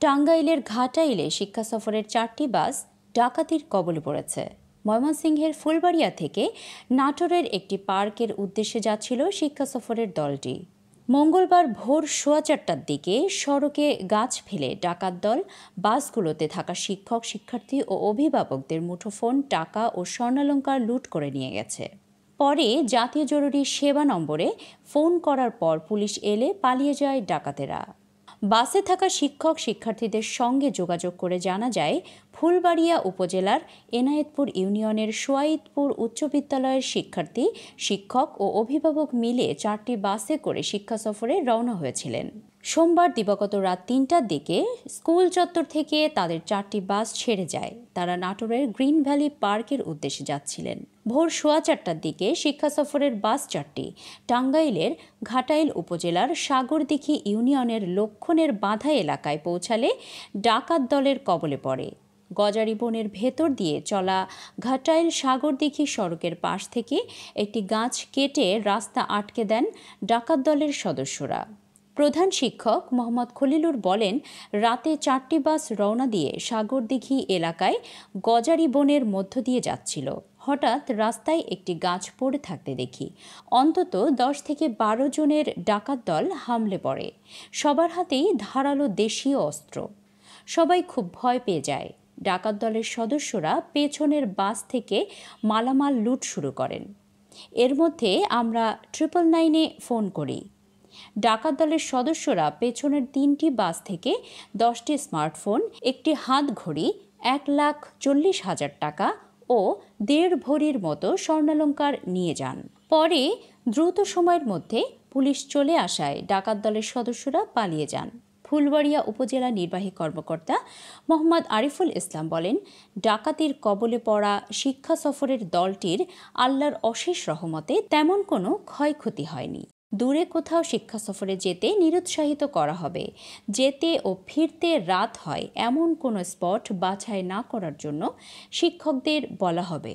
টাঙ্গাইলের ঘাটাইলে শিক্ষা সফরের 4টি বাস ডাকাতির কবলে পড়েছে। ময়মনসিংহের ফুলবাড়িয়া থেকে নাটোরের একটি পার্কের উদ্দেশ্যে যাচ্ছিল শিক্ষা সফরের দলটি। মঙ্গলবার ভোর 4:15টার দিকে সড়কে গাছ ফেলে ডাকাত দল বাসগুলোতে থাকা শিক্ষক, শিক্ষার্থী ও অভিভাবকদের মুঠোফোন, টাকা ও স্বর্ণালংকার লুট করে নিয়ে গেছে। পরে জাতীয় জরুরি সেবা নম্বরে ফোন করার পর পুলিশ এলে পালিয়ে যায় ডাকাতেরা। বাসে থাকা শিক্ষক শিক্ষার্থীদের সঙ্গে যোগাযোগ করে জানা যায়, ফুলবাড়িয়া উপজেলার এনায়েতপুর ইউনিয়নের সোয়াইদপুর উচ্চ বিদ্যালয়ের শিক্ষার্থী, শিক্ষক ও অভিভাবক মিলে 4টি বাসে করে শিক্ষা সফরে রওনা হয়েছিলেন। সোমবার দিবাগত রাত 3টার দিকে স্কুল চত্বর থেকে তাদের 4টি বাস ছেড়ে যায়। তারা নাটোরের গ্রিন ভ্যালি পার্কের উদ্দেশ্যে যাচ্ছিলেন। ভোর 4:15টার দিকে শিক্ষা সফরের বাস 4টি টাঙ্গাইলের ঘাটাইল উপজেলার সাগরদিঘি ইউনিয়নের লক্ষণের বাঁধা এলাকায় পৌঁছালে ডাকাত দলের কবলে পড়ে। গজারি বনের ভেতর দিয়ে চলা ঘাটাইল সাগরদিঘি সড়কের পাশ থেকে একটি গাছ কেটে রাস্তা আটকে দেন ডাকাত দলের সদস্যরা। প্রধান শিক্ষক মোহাম্মদ খলিলুর বলেন, রাতে 4টি বাস রওনা দিয়ে সাগরদিঘি এলাকায় গজারি বনের মধ্য দিয়ে যাচ্ছিল। হঠাৎ রাস্তায় একটি গাছ পড়ে থাকতে দেখি। অন্তত 10 থেকে 12 জনের ডাকাত দল হামলে পড়ে। সবার হাতেই ধারালো দেশীয় অস্ত্র। সবাই খুব ভয় পেয়ে যায়। ডাকাত দলের সদস্যরা পেছনের বাস থেকে মালামাল লুট শুরু করেন। এর মধ্যে আমরা 999-এ ফোন করি। ডাকাত দলের সদস্যরা পেছনের 3টি বাস থেকে 10টি স্মার্টফোন, একটি হাত ঘড়ি, 1,40,000 টাকা ও 1.5 ভরির মতো স্বর্ণালংকার নিয়ে যান। পরে দ্রুত সময়ের মধ্যে পুলিশ চলে আসায় ডাকাত দলের সদস্যরা পালিয়ে যান। ফুলবাড়িয়া উপজেলা নির্বাহী কর্মকর্তা মোহাম্মদ আরিফুল ইসলাম বলেন, ডাকাতির কবলে পড়া শিক্ষা সফরের দলটির আল্লাহর অশেষ রহমতে তেমন কোনো ক্ষয়ক্ষতি হয়নি। দূরে কোথাও শিক্ষা সফরে যেতে নিরুৎসাহিত করা হবে। যেতে ও ফিরতে রাত হয় এমন কোনো স্পট বাছাই না করার জন্য শিক্ষকদের বলা হবে।